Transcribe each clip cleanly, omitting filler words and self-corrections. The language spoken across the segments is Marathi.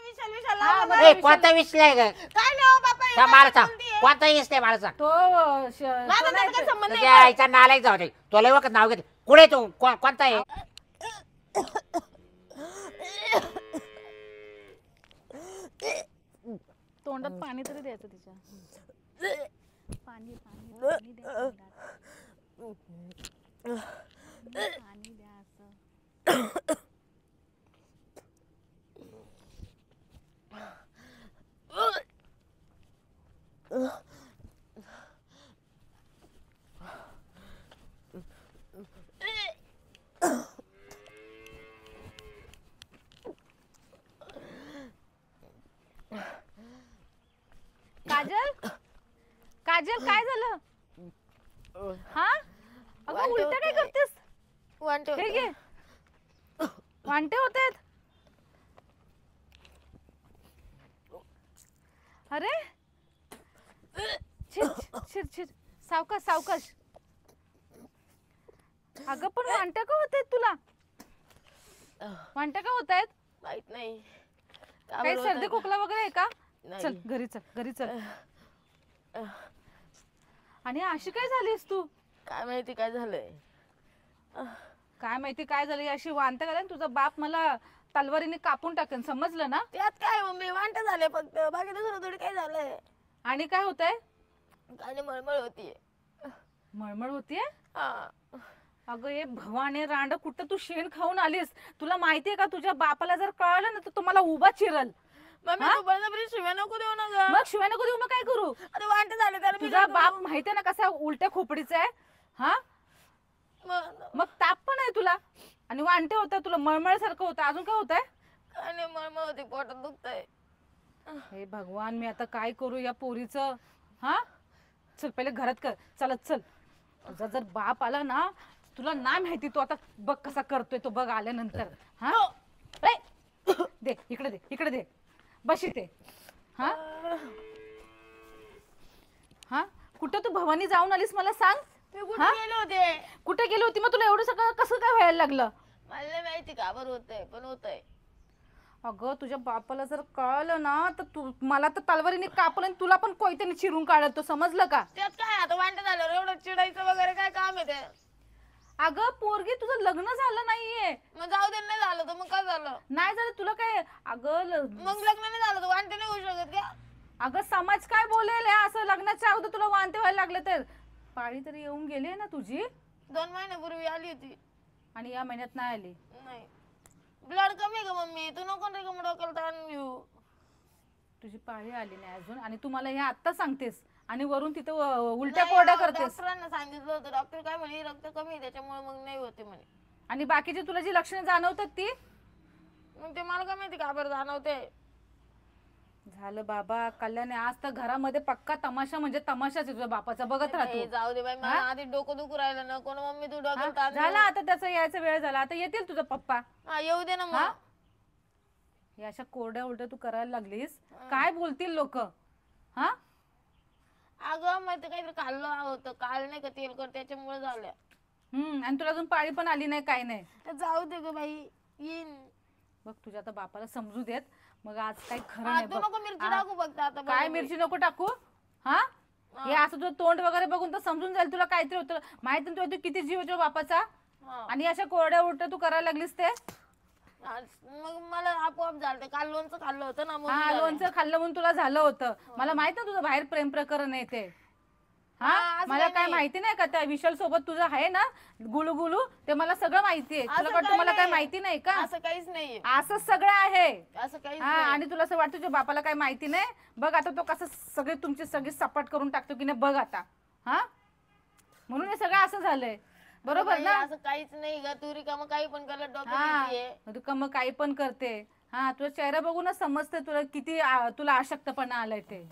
विशाल विशाल लावलं मला. ए कोणता विषय ग काय नाही हो बापा, हे मला काय सांग बोलतीये? कोणता विषय मला सांग तो माझा त्याचा काही संबंध नाही तुझ्या बा. आईचा नालायक जाऊ दे तुला वखत नाव घेते कुठे तू कोणता आहे तोंडात पाणी तरी द्यायचं तिच्या. पाणी पाणी पाणी द्या तोंडात. पाणी द्या असं. काजल काजल काय झालं हा अगं वांटे उलट काय होते. करतेस वांटे हे होते. घे वांटे होतेत अरे छिर छिर छिर सावकाश सावकाश अगं पण वांटे का होत आहेत तुला वांटे का होत आहेत माहित नाही काही सर्दी खोकला वगैरे आहे का नाही. चल घरी चल आणि अशी काय झालीस तू काय माहिती काय झालंय. काय माहिती काय झाली अशी वांत घाला तुझा बाप मला तलवारीने कापून टाकेन समजलं ना त्यात काय मम्मी वांटे झाले फक्त, बाकी दुसरं थोडी काय झालंय. आणि काय होतंय काय नाही, मळमळ होतीये. मळमळ होतीये हा. अगं ये भवाने रांड कुठं तू शेण खाऊन आलीस तुला माहितीये का तुझ्या बापाला जर कळलं ना तर तुम्हाला उभा चिरल मम्मी हा? तू बळजबरी शिव्या नको देऊ ना ग. मग शिवाय नको देऊ मग काय करू अरे वांटे झाले त्याला मी तुझा काय बाप करू? माहितीये ना कसा उलट्या खोपडीचा आहे हा मग मग ताप पण आहे तुला आणि वांटे होतं तुला मळमळ सारखं होतं अजून काय होतंय काय नाही, मळमळ होती, पोटात दुखतंय. हे भगवान मी आता काय करू या पोरीचं हा चल पहिले घरात कर चलत चल तुझा जर बाप आला ना तुला नाही माहिती तो आता बघ कसा करतोय तो बघ आल्यानंतर हा ए, इकडे दे बस इथे हा हा कुठं तू भवानी जाऊन आलीस मला सांग मी कुठे हा? गेले होते? कुठे गेली होती मग तुला एवढं सगळं कसं काय व्हायला लागलं मला नाही माहिती का बरं होतंय, पण होतंय. अगं तुझ्या बापाला जर कळलं ना तर तू मला तर तलवारीने कापलं आणि तुला पण कोयत्याने चिरून काढत तो समजलं का त्यात काय आता वांटे झाल्यावर एवढं चिडायचं वगैरे काय काम आहे ते. अगं पोरगी तुझं लग्न झालं नाहीये मग जाऊ दे, नाही झालं तर मग काय झालं. नाही झालं तुला काय अगं मग लग्न नाही झालं तर वांटे नाही होऊ शकत का. अगं समाज काय बोलेल हे असं लग्नाच्या अगोदर तुला वांते व्हायला लागले तर पाळी तरी येऊन गेली ना तुझी 2 महिन्यापूर्वी आली होती. आणि या महिन्यात नाही आली नाही, ब्लड कमी आहे का मम्मी, तू नको रे का डोक्याला ताण घेऊ. तुझी पाळी आली नाही अजून आणि तू मला हे आत्ता सांगतेस आणि वरून तिथं उलट्या कोरड्या करतेस डॉक्टरांना सांगितलं होतं, डॉक्टर काय म्हणे रक्त कमी आहे त्याच्यामुळे मग नाही होते म्हणे. आणि बाकीची तुला जी लक्षणं जाणवतात ती मग ते मला काय माहिती का बरं जाणवते. झालं बाबा कल्याणी आज तर घरामध्ये पक्का तमाशा म्हणजे तमाशाच आहे तुझ्या बापाचा बघत राहतो नाही, जाऊ दे बाई, मला आधी डोकं दुखू राहिलं ना कोण मम्मी तू डोक्याला ताण घेऊ. झाला आता त्याचा यायचा वेळ झाला आता येतील तुझा पप्पा हा, येऊ दे ना हा? मग. या अशा कोरड्या उलट्या तू करायला लागलीस काय बोलतील लोक हा अगं मग ते काहीतरी खाल्लं होतं काल नाही का तेलकट त्याच्यामुळे झालं. आणि तुला अजून पाळी पण आली नाही काय नाही जाऊ दे ग बाई, येईन. बघ तुझ्या आता बापाला समजू देत मग आज काही खरं हा, नाही तू बघ. नको मिरची आ, टाकू बघता आता. काय बघ मिरची नको टाकू हा हे असं तुझं तोंड वगैरे बघून तर समजून जाईल तुला काहीतरी होतं माहिती तुला तू किती जीव तुझ्या बापाचा हा. आणि अशा कोरड्या उलट्या तू करायला लागलीस ते मग मला आपोआप झालं, काल लोणचं खाल्लं होतं ना म्हणून हा झालं. लोणचं खाल्लं म्हणून तुला झालं होतं मला माहित ना तुझं बाहेर प्रेम प्रकरण आहे ते हा, हा असं मला काही काय नाही. माहिती नाही का त्या विशाल सोबत तुझं आहे ना गुलू गुलू ते मला सगळं माहिती आहे असं तुला वाटतं काही मला काय नाही. माहिती नाही का असं काहीच नाहीये, असं सगळं आहे असं काहीच हा नाही. आणि तुला असं वाटतं तुझ्या बापाला काही माहिती नाही बघ आता तो कसं सगळे तुमची सगळी सपाट करून टाकतो की नाही बघ आता हा म्हणून हे सगळं असं झालंय बरोबर बाई, ना असं काहीच नाही ग, तू रिकामं काही पण करत हा डोक्यात तू मग काही पण करते हा तुझा चेहरा बघूनच समजते तुला किती तुला अशक्तपणा आलाय ते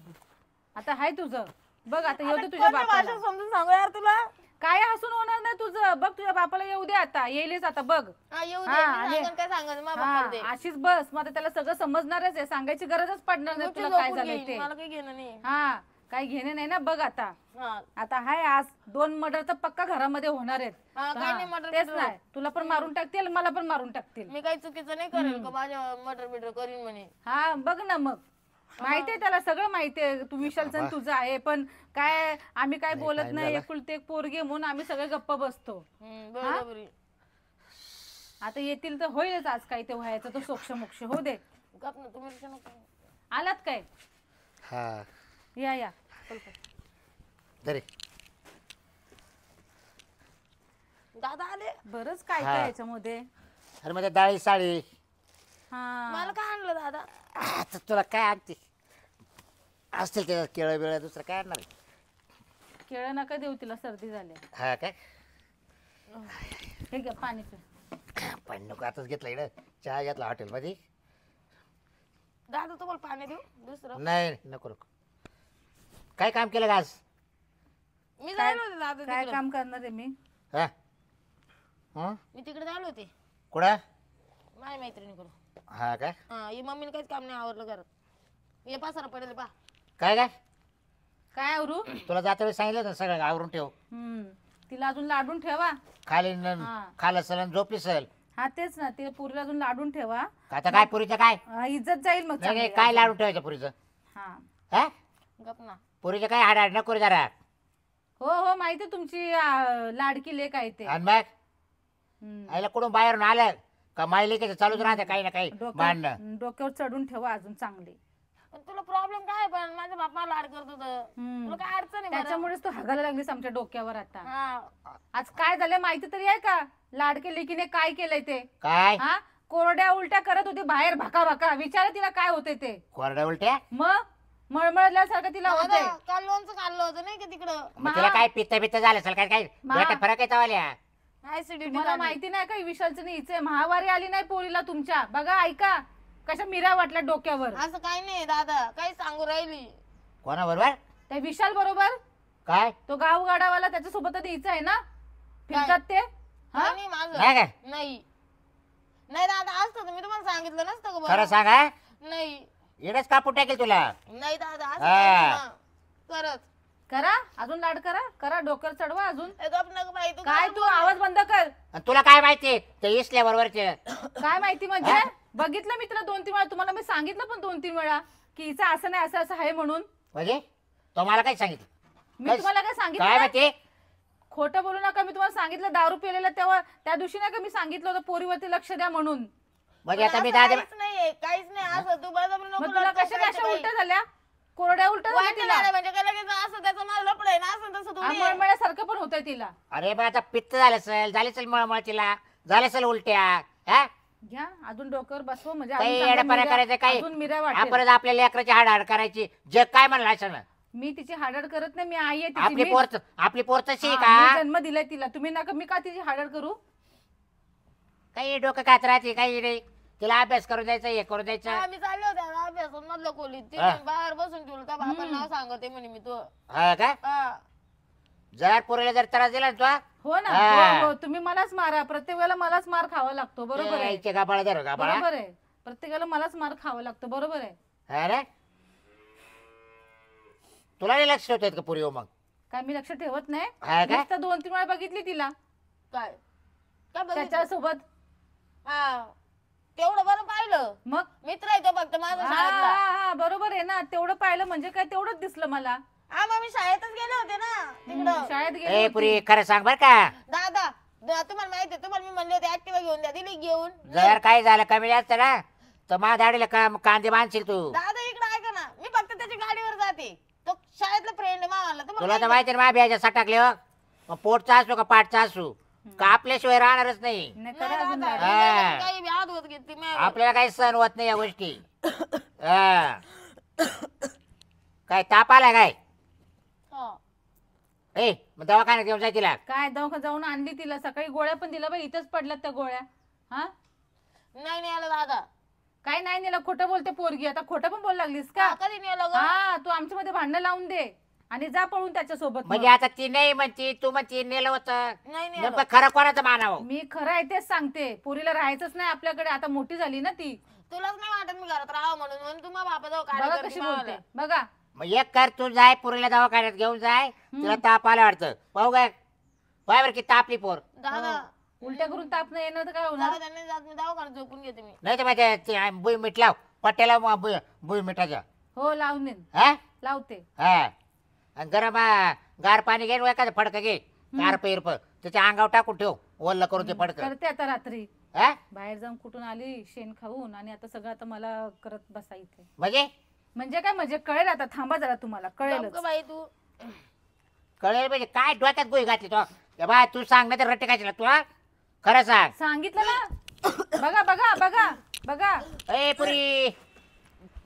आता हाय तुझं बघ आता येऊ दे तुझ्या बापाला समजून सांगू यार तुला. काय हसून होणार नाही तुझं बघ तुझ्या बापाला येऊ दे आता येईलच आता बघ हा, येऊ दे, हा, मी आणि- सांगेन काय सांगेन माझ्या हा, पप्पाला दे. अशीच बस मग आता त्याला सगळं समजणारच आहे सांगायची गरजच पडणार नाही नुसती तुला काय झोपून झालंय घेईन, ते मला काही घेणं नाही. हा काय घेणे नाही ना बघ आता. हा आता हाय आज 2 मर्डर तर पक्का घरामध्ये होणार आहेत. हा, काही नाही मर्डर तेच नाही, तुला पण मारून टाकतील मला पण मारून टाकतील. मी काही चुकीचं नाही करेल का माझ्या मर्डर बिर्डर करीन म्हणे. हा बघ ना मग माहितीये त्याला सगळं माहितीये तू विशालचं तुझं आहे पण काय आम्ही काय बोलत नाही एकुलते एक पोरगी म्हणून आम्ही सगळे गप्प बसतो. बरोबर आहे. आता येतील तर होईलच आज काय ते व्हायचं तो सोक्ष मोक्ष हो दे. गप ना तुम्ही नको. आलात काय हा या या तरी दादा आले. बरंच काय काय याच्यामध्ये. अरे म्हणजे डाळी साडी हा मला काय आणलं दादा. आता तुला काय आणते असतील त्याच्यात केळं बिळं दुसरं काय आणणार आहे? केळं नका देऊ तिला सर्दी झाली. हा काय हे घ्या पाणी पे. पण नको आताच घेतला इकडं चहा घेतला हॉटेलमध्ये. दादा तुम्हाला पाणी देऊ दुसरं. नाही नको नको. काय काम केलं का आज? मी जायला होते दादा काय तिकडं. काम करणार आहे मी. हा हं? मी तिकडे जायला होते कुठं? माझ्या मैत्रिणीकडून. हा काय हा ही मम्मीने काहीच काम नाही आवरलं घरात. हे पासारा पडेल पा. काय काय काय आवरू. तुला जाता वेळी सांगितलं ना सगळं आवरून ठेव. तिला अजून लाडून ठेवा. खाली हा. खाला सल आणि झोपली सल. हा तेच ना ते पुरीला अजून लाडून ठेवा. आता काय पुरीचं काय हा, इज्जत जाईल मग नाही नाही, चांगली. काय लाडून ठेवायचं पुरीचं हा हा गप ना. पुरीचं काय हाड नको रे जरा. हो हो माहिती तुमची लाडकी लेक आहे ते. आणि मग आईला कुठून बाहेरून आलं का मायले चालूच राहते काही ना काही भांडणं. डोक्यावर चढून ठेवा अजून चांगली. पण तुला प्रॉब्लेम काय पण माझ्या बापा लाड करत होतं. तुला काय अडचण आहे बरं? त्याच्यामुळेच तू हागायला लागलीस आमच्या डोक्यावर आता. हा आज काय झालं माहिती तरी आहे का लाडके लेकीने काय केलंय ते. काय हा कोरड्या उलट्या करत होती बाहेर भाका भाका. विचार तिला काय होते ते. कोरड्या उलट्या मग मळमळल्यासारखं तिला होते. दादा, काल लोणचं खाल्लं होतं नाही का तिकडं. मग तिला काय पित्त बित्त झालं असेल काय काय डोक्यात फरक आहे तवाल्या. ऍसिडिटी मला माहिती नाही का विशालचं नीचे महावारी आली नाही पोरीला तुमच्या. बघा ऐका कशा मिरा वाटल्या डोक्यावर. असं काही नाही दादा काही सांगू राहिली. कोणाबरोबर त्या विशाल बरोबर काय तो गावगाडावाला त्याच्यासोबत नीच आहे ना फिरतात ते. काही नाही माझं नाही काय नाही. नाही दादा असतं तर मी तुम्हाला सांगितलं नसतं का खरं बरं. सांगा नाही इडच कापून टाकेल तुला. नाही दादा असं हा. काही नाही. करत करा अजून लाड करा करा डोक्यावर चढवा अजून. ए, गप नका बाई तू काय तू आवाज बंद कर. आणि तुला काय माहिती ते इसल्या बरोबरचे काय माहिती म्हणजे बघितलं मी तुला 2-3 वेळा. तुम्हाला मी सांगितलं पण 2-3 वेळा की हिचं असं नाही असं असं आहे म्हणून. म्हणजे तो मला काय सांगितलं मी तुम्हाला काय काय सांगितलं माहिती खोटं बोलू नका. मी तुम्हाला सांगितलं दारू पिलेलं तेव्हा त्या दिवशी नाही का मी सांगितलं होतं पोरीवरती लक्ष द्या म्हणून. म्हणजे आता मी असं दादा काहीच नाहीये काहीच नाही असं तू बळजबरी नको मग तुला लटकू कशा करायचं कशा बाई. उलट्या झाल्या कोरड्या उलट्या झाल्या वाटलं तिला. मला म्हणजे काय लगेच असं त्याचं मला लपड आहे ना असं तसं थोडी आहे. मळमळ्यासारखं पण होतंय तिला. अरे बा आता पित्त झालं असेल झाले असेल मळमळ तिला झाले असेल उलट्या हा घ्या अजून डोक्यावर बसव म्हणजे काही अजून चांगल्या येडपणा करायचं मिऱ्या- काही अजून मिऱ्या वाटेल. आपण आपल्या लेकराची हाड हाड करायची जग काय म्हणलं असं ना. मी तिची हाडड करत नाही. मी आई आहे तिची. आपली मी- पोर आपली पोर तशी आहे हा, मी का जन्म दिलाय तिला. तुम्ही नका मी का तिची हाडड करू. काही डोकं खात राहते काही नाही तिला अभ्यास करून द्यायचा हे करून द्यायचं. आम्ही चाललो होत्या अभ्यासात मधलं खोलीत ते हा. बाहेर बसून ठेवलं त्या बापाला नाव सांगते म्हणे मी तो. हा का हा. जर पोरीला जर त्रास दिला ना हो ना हा. हो, हो. तुम्ही मलाच मारा प्रत्येक वेळेला मलाच मार खावा लागतो. बरोबर आहे तो गाबाळा धर गाबाळा बरोबर आहे. प्रत्येक वेळेला मलाच मार खावा लागतो. बरोबर आहे. अरे तुला नाही लक्ष ठेवत का पुरी मग काय मी लक्ष ठेवत नाही. हा का नुसतं 2-3 वेळा बघितली तिला काय काय बघितलं? त्याच्यासोबत. हा तेवढं बरं पाहिलं. मग मित्र आहे तो फक्त माझा हा शाळेतला. हा, बरोबर आहे ना तेवढं पाहिलं म्हणजे काय तेवढंच दिसलं मला. हा मग मी शाळेतच गेले होते ना तिकडं. शाळेत ए गेली पुरी होती. खरं सांग बर का दादा तुम्हाला माहिती आहे तुम्हाला मी म्हणले होते ऍक्टिव्हा घेऊन द्या दिली घेऊन. जर काय झालं कमी जास्त ना तर माझ्या दाढीला कांदे बांधशील तू. दादा इकडे ऐका ना मी फक्त त्याच्या गाडीवर जाते. तो शाळेतला फ्रेंड आहे मावाला. तुला तर माहिती ना माझ्या बियाच्या सटाकले हो मग पोटचा असू का पाठचा असू का आपल्याशिवाय राहणारच नाही. नाही, करा अजून लाड. हा. काही बी हात होत घेतली मी. आपल्याला काही सण होत नाही या गोष्टी. हा. काय ताप आला काय हा. ए मग दवाखान्यात घेऊन जाय तिला. काय दवाखान्यात जाऊन आणली तिला. सकाळी गोळ्या पण दिल्या बाई इथंच पडल्यात त्या गोळ्या. हा नाही नेलं दादा. काय नाही नेलं खोटं बोलते पोरगी. आता खोटं पण बोल लागलीस का. हा, कधी नेलं ग? हा तू आमच्या मध्ये भांडण लावून दे आणि जा पळून त्याच्यासोबत. म्हणजे आता ती नाही म्हणती तू म्हणती नेलं होतं नाही नेलं. नेमकं खरं कोणाचं मानावं. मी खरं आहे तेच सांगते. पोरीला राहायचंच नाही आपल्याकडे. आता मोठी झाली ना ती. तुलाच नाही वाटत मी घरात राहावं म्हणून म्हणून तुम्हा बापा जाऊ बघा कशी बोलते. बघा मग एक कर, तू जाय पुरीला दवाखान्यात घेऊन जाय, तिला ताप आला वाटतं. पाहू काय पाय बरं की तापली पोर. दादा उलट्या करून ताप नाही येणं तर काय होणार? दादा त्यांनी जात मी दवाखान्यात झोपून घेते मी. नाही तर माझ्या बुई मीठ लाव पट्ट्याला बुई मिठाच्या. हो लावून देईन. हा लावते. हा आणि गरम गार पाणी घे, एखादं फडकं घे, कारप इरप त्याच्या अंगावर टाकून ठेव, ओल्लं करून ते फडकं. करते आता रात्री. हा बाहेर जाऊन कुठून आली शेण खाऊन आणि आता सगळं आता मला करत बसा इथे. म्हणजे काय म्हणजे कळेल आता. थांबा जरा, तुम्हाला कळेल. गप्प बाई तू. कळेल म्हणजे काय डोक्यात गोळी घातली तो. ए बाय तू सांग नाही तर रट्टे काय तू. हा खरं सांग. सांगितलं ना. बघा बघा बघा बघा. ए पुरी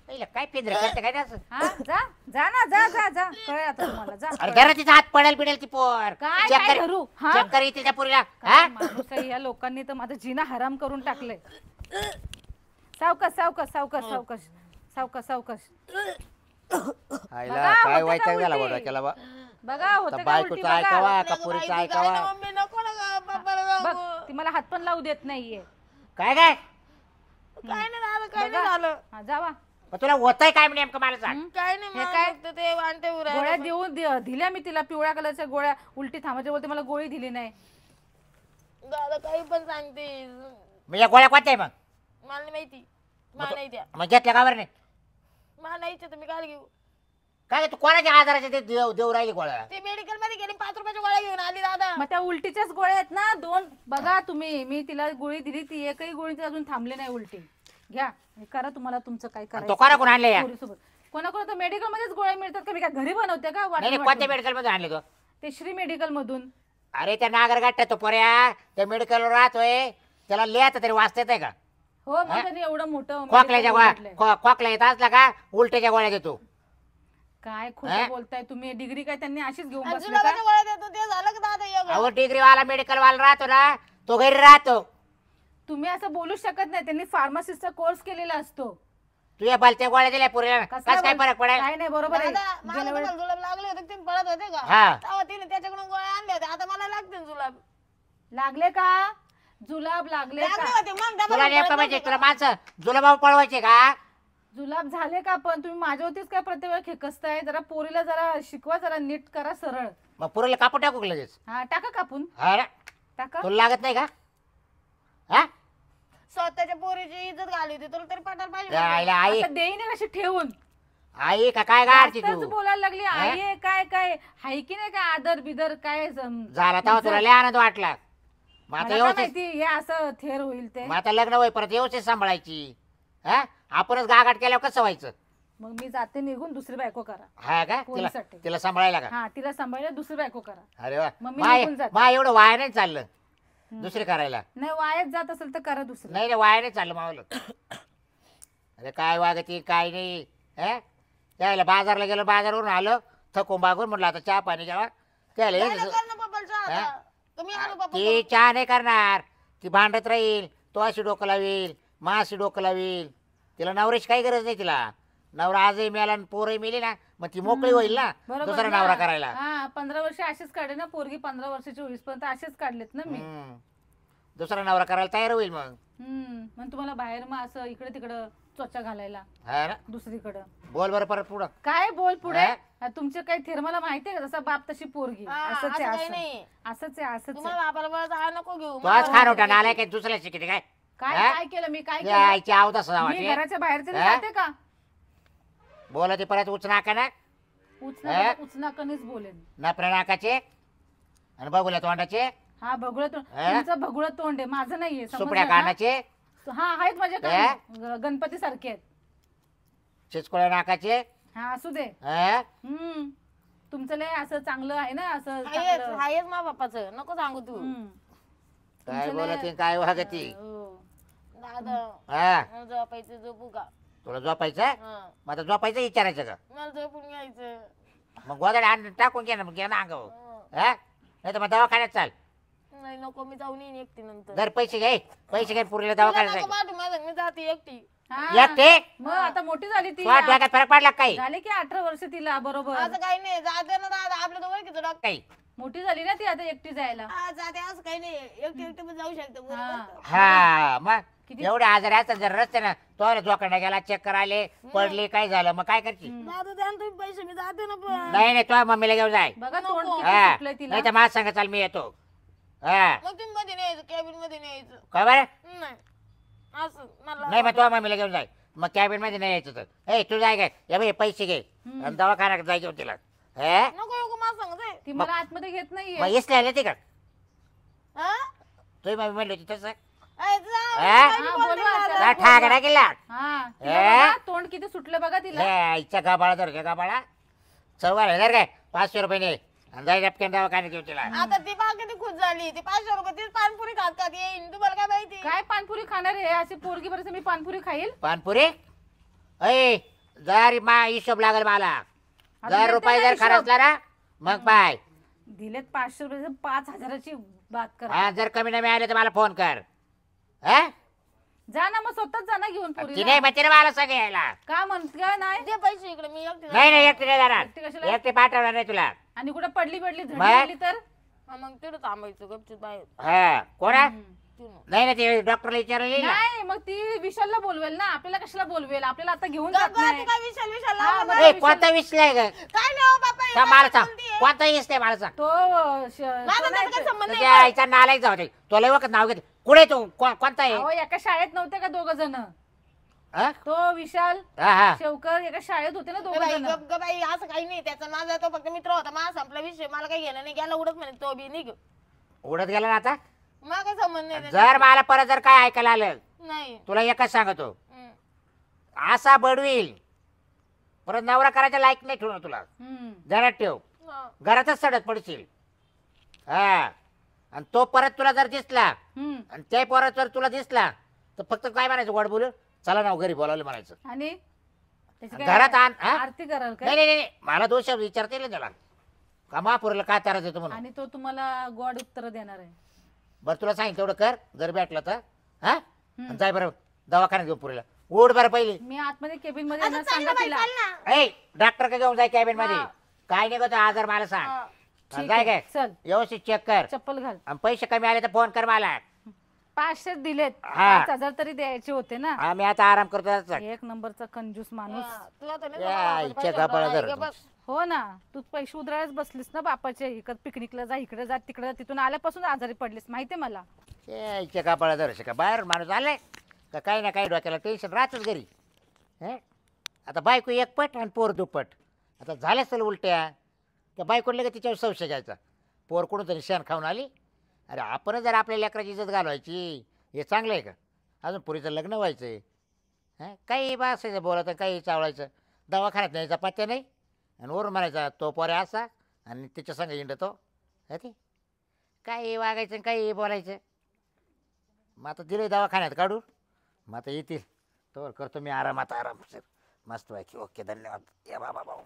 पहिलं काय पिंजर करते काय त्याचं. हा जा जा ना, जा जा जा. कळेल आता तुम्हाला. जा. अरे घरात तिचा हात पडेल बिडेल ती पोर. काय काय करू? हा? चक्कर येते त्या पुरीला. काय हा माणूस आहे, या लोकांनी तर माझा जीना हराम करून टाकलंय. सावकाश सावकाश सावकाश सावकाश सावकाश सावकाश. आईला बघा, काय होतं वाईट का झाला उलटी? बा डोक्याला बा. बघा होतं का उलटी बायकोचं बघा. ऐकावा का नको पुरीचं बाई, तू काय ऐकावा. ना मम्मी नको ना गं, पप्पाला बघ नको. ती मला हात पण लावू देत नाहीये. काय काय काय नाही झालं, काय नाही बघा. झालं. हा जावा. मग तुला होतंय काय नेमकं मला सांग. काय नाही हे मला काय? फक्त ते वांटे गोळ्या उरायला. देऊन दिल्या मी तिला पिवळ्या कलरच्या गोळ्या. उलटी थांबायच्या बोलते, मला गोळी दिली नाही. दादा काही पण सांगते. मग या गोळ्या कोणत्या आहे मग. मला नाही माहिती. मला नाही द्या. मग घेतल्या का बरं नाही. मला नाही इच्छा, तुम्ही काय घेऊ. काय तू कोणाच्या आजाराचे ते देऊ राहिली गोळ्या. ते मेडिकल मध्ये गेली 5 रुपयाच्या गोळ्या घेऊन आली दादा. मग त्या उलटीच्याच गोळ्या आहेत ना 2. बघा तुम्ही, मी तिला गोळी दिली, ती एकही गोळी ती अजून थांबली नाही उलटी. घ्या आणि करा तुम्हाला तुमचं काय तो करायचं. कोणा कोण आणले या. पोरीसोबत. कोणाकोणा मेडिकल मध्येच गोळ्या मिळतात का? मी काय घरी बनवते का? नाही नाही, कोणत्या मेडिकल मध्ये आणले तो. ते श्री मेडिकल मधून. अरे त्या नागरगाठ तो पोऱ्या त्या मेडिकलवर राहतोय, त्याला लिहायचं तरी वाचता येते का. हो मग त्यांनी एवढं मोठं खोकल्याच्या medical उघडलंय. गोळ्या खोकला येत असला का उलट्याच्या गोळ्या देतो. काय खोटं बोलताय तुम्ही? डिग्री काय त्यांनी अशीच घेऊन आणि बसले का? जुलाबाच्या गोळ्या देतो ते झालं का दादा एक? अहो डिग्री वाला मेडिकल वाला राहतो ना, तो घरी राहतो. तुम्ही असं बोलू शकत नाही. त्यांनी फार्मसिस्टचा कोर्स केलेला असतो. तुझ्या भलत्या गोळ्या दिल्या पुरीला कस काय फरक पडेल. काय नाही, बरोबर आहे. दादा मला गेल्या वेळेस- तुम्हाला जुलाब लागले होते ते पळत होते का? हा तेव्हा तिने त्याच्याकडून गोळ्या आणल्या होत्या. आता मला लागते जुलाब. लागले का? जुलाब लागले लागले का? होते मग डबल तुला नेमकं पळत म्हणजे नव्हते तुला का? माणसं जुलाबाबू पळवायचे का. जुलाब झाले का? पण तुम्ही माझ्यावरतीच काय प्रत्येक वेळा खेकसताय? जरा पोरीला जरा शिकवा, जरा नीट करा, सरळ. मग पुरीला कापून टाकू का लगेच. हा टाका कापून. हा ना टाका. तुला लागत नाही का. हा स्वतःच्या पोरीची इज्जत घाली होती तुला तरी पटायला पाहिजे त्या होतं. आईला आई आता देईन कशी ठेवून. आई का काय गाडची जास्तच तू. बोलायला लागली. आई आहे काय काय हाय की नाही काय आदर बिदर काय झाला तेव्हा तुला लय आनंद वाटला. मग आता मला काय व्यवस्थित माहिती हे असं थेर होईल ते. मग आता लग्न होई परत व्यवस्थित सांभाळायची. हा आपणच गागाट केल्यावर कसं व्हायचं. मग मी जाते निघून, दुसरी बायको करा. हा का तिला पोरीसाठी. तिला सांभाळायला का. हा तिला सांभाळल्या, दुसरी बायको करा. अरे वा मग मी निघून जाते. मा एवढं वाया नाही चाललं दुसरी करायला. नाही वायात जात असेल तर करा दुसरी. नाही नाही वाया नाही चाललं मावलं. अरे काय वागती काय नाही. त्यावेळेला बाजारला गेलो, बाजारवरून आलो थकून बागून, म्हटलं आता चहा पाणी घ्यावा. त्याला नाही ना कर ना पप्पाला चहा आता. तुम्ही आणू पप्पा ती चहा नाही करणार, ती भांडत राहील. तो अशी डोकं लावील, मा अशी डोकं लावील. तिला नवऱ्याची काही गरज नाही. तिला नवरा आजही मिळाला आणि पोरही मिळली ना, मग ती मोकळी होईल ना बरोबर दुसरा ना. नवरा करायला. हा 15 वर्ष असेच काढले ना पोरगी. 15 वर्षाची होईस पर्यंत असेच काढलेत ना मी. दुसरा नवरा करायला तयार होईल मग. मग तुम्हाला बाहेर मग असं इकडे तिकडं चोचा घालायला हा ना दुसरीकडं. बोल बरं परत पुढं. काय बोल पुढे. तुमचे काही थेर मला माहितीये का? जसा बाप तशी पोरगी. हा, असंच असं आहे, काही असं. नाही. असंच आहे, असंच आहे. तुम्हाला बापाला बळत हा नको घेऊ. तो आज खान उठा आलाय काय दुसऱ्या शिकते काय. काय हा? काय केलं मी? काय केलं? यायची आवत मी घराच्या बाहेर तरी हा? जाते का? बोला ते परत उच नाका ना हा? उचनाकनीच बोलेन. नपऱ्या नाकाचे आणि बघूला तोंडाचे हा भगुळ तोंड. हा? तुमचं भगुळ तोंड आहे, माझं नाहीये. सुपड्या समजलं का? कानाचे हा आहेत माझ्या हा? गणपती सारखे आहेत. चिचकोळ्या नाकाचे. हा असू दे. हा? तुमचं लय असं चांगलं आहे ना, असं हायच चांगलं. हायच मा बापाचं नको सांगू तू. काय तुमचं लय- बोलते काय वागती. हो. दादा हा मला झोपायचं झोपू का? तुला झोपायचं. हा. मग आता झोपायचं विचारायचं का. मला झोपून घ्यायचं. मग गोदड्या आणून टाकून घे ना, मग घे ना अंगावर. हा. हा नाही तर मग दवाखान्यात चाल. नाही नको मी जाऊन येईन एकटी नंतर. जर पैसे घे पुरीला तुला दवाखान्यात नको जायचं. पाठवू माझं, मी जाते एकटी. हा. एकटे मग आता मोठी झाली ती. तुला डोक्यात फरक पडला काही झाले की 18 वर्ष तिला. बरोबर. असं काही नाही, जाते ना दादा आपल्या तर ओळखीचं डॉक्टर. काही. मोठी झाली ना ती आता एकटी जायला. हा जाते, असं काही नाही. एकटी एकटी पण जाऊ शकते हा. बरोबर. हा मग किती एवढे आजारी असतात जर रस्त्यानं तो जोकडा गेला चक्कर आले पडले काय झालं मग काय करते दादा द्या ना तुम्ही पैसे मी जाते ना पण नाही नाही तो मम्मीला घेऊन जाय बघा तोंड नको. किती हा सुटलंय तिला नाही तर माझ सांगा चाल मी येतो हा मग तुम्ही मध्ये न्यायचं कॅबिन मध्ये न्यायचं काय बरं नाही असं मला नाही मग तो मम्मीला घेऊन जाय मग कॅबिन मध्ये नाही यायचं तर ए तू जाय काय या बाई पैसे घे आणि दवाखान्यात जायचं होतं तिला हे नको नको मला सांगते ती मला आतमध्ये घेत नाहीये मग इसले आले ते का हा तुम्ही मम्मी म्हणली होती तसं ए, जा, हा? काही हा, बोलते बोलवा मला. आता. ठाकरा गेला हा तिला ए? बघा, तोंड किती सुटलं बघा तिला आईच्या गाबाळा धर घ्या गाबाळा चव्हाण हजार काय 500 रुपये ने आणि जाय टपक्यान दवाखान्यात घेऊन तिला आता ती बा किती खुश झाली ती 500 रुपये ती पानपुरी खात खात येईन तुम्हाला काय माहिती काय पानपुरी खाणार आहे अशी पोरगी बरं मी पानपुरी खाईल पानपुरी अय जर मा हिशोब लागेल मला आता 1000 देते रुपये ना जर हिशोब. खर्चला ना मग पाय दिलेत 500 रुपये 5000ची बात करा हा जर कमी नाही मिळाले तर मला फोन कर हा जा ना मग स्वतःच जा ना घेऊन ती पोरीला नाही म्हणते ना मला सगळे यायला का म्हणते नाही दे पैसे इकडे मी एकटी नाही नाही एकटे नाही जाणार एकटी कशाला? एकटे पाठवणार नाही तुला आणि कुठं पडली झडली मग? झाली तर हा, मग तिथं थांबायचं गपचूप बाहेर हा कोणा तिनं. नाही ना ते डॉक्टरला विचारलं ना नाही मग ती विशालला बोलवेल ना आपल्याला कशाला बोलवेल आपल्याला आता घेऊन ग- जात ग- तू नाही काय विशाल विशाल हा, लावलं बरं. ना? ए कोणता विषय ग काय नाही हो बापा हे का काय मला सांग बोलतीये? कोणता विषय मला सांग तो माझा तो नाही त्याचा काय संबंध नाही तुझ्या आईचा नालायक जाऊ दे तो लय वखत नाव घेते कुठे तू कोणता आहे अहो, एका शाळेत नव्हते का दोघ जण हा तो विशाल हा शेवकर एका शाळेत होते ना दोघ ए बाई, जण गप- गप बाई, असं काही नाही त्याचा माझा तो फक्त मित्र होता माझा संपला विषय मला काही घेणं नाही गेला उडत म्हणे तो बी निघ उडत गेला ना आता मला काही संबंध नाही त्याचा. जर मला परत जर काय ऐकायला आलं नाही तुला एकच सांगतो हम्म. असा बडवील परत नवरा करायचा लायक नाही ठेवणार तुला हम्म. घरात ठेव हा. घरातच सडत पडशील हा आणि तो परत तुला जर दिसला हम्म. आणि त्या परत जर तुला दिसला तर फक्त काय म्हणायचं गोड बोलू चला ना घरी बोलावलं म्हणायचं आणि त्याची काय घरात आण हा? आरती कराल नाही काय नाही नाही मला दोष विचारता येईल ना त्याला का महापुराला काय तारा देतो म्हणून आणि तो तुम्हाला गोड उत्तर देणार आहे बरं तुला सांगितलं तेवढं कर जर भेटलं तर हा आणि जाय बरं दवाखान्यात घेऊन पुरीला ओढ बरं पहिली मी आतमध्ये केबिन मध्ये आता येणार, चाल सांगा ना बाई, तिला चाल ना. ए डॉक्टर का घेऊन जाय कॅबिन मध्ये हा. काय निघतो आजार मला सांग हा. आणि ठीक जाय आहे, काय चल व्यवस्थित चेक कर चप्पल घाल आणि पैसे कमी आले तर फोन कर मला 500 दिलेत हा. 5000 तरी द्यायचे होते ना आम्ही आता आराम करतो त्याचा. एक नंबरचा कंजूस माणूस हा, तुला तर नाही या, बाबा, इच्छा पैसे गबाळा भरायला धर. गे बस. हो ना तू पैसे उधळायच बसलीस ना बापाचे इकडे पिकनिकला जा इकडे जा तिकडे जा तिथून आल्यापासून आजारी पडलीस माहितीये मला इच्छा कापळा दर्शक का बाहेर माणूस आलाय का काही ना काही डोक्याला टेन्शन राहतच घरी हे आता बायको एकपट आणि पोर दुप्पट आता झाल्याच तर उलट्या त्या बायकोला का तिच्यावर संशय घ्यायचा पोर कोण तरी शेण खाऊन आली अरे आपण जर आपल्या लेकराची इज्जत घालवायची हे चांगलं आहे का अजून पुरीचं लग्न व्हायचं आहे हां काही बसायचं बोलायचं काही चावळायचं दवाखान्यात न्यायचा पत्त्या नाही आणि वरून म्हणायचा तो पोरे असा आणि तिच्या संग हिंडतो है ते काही वागायचं आणि काही बोलायचं मग आता दिले दवाखान्यात काढून मग आता येतील तर करतो मी आरामात आराम सर मस्त पैकी ओके धन्यवाद या बाबा भाऊ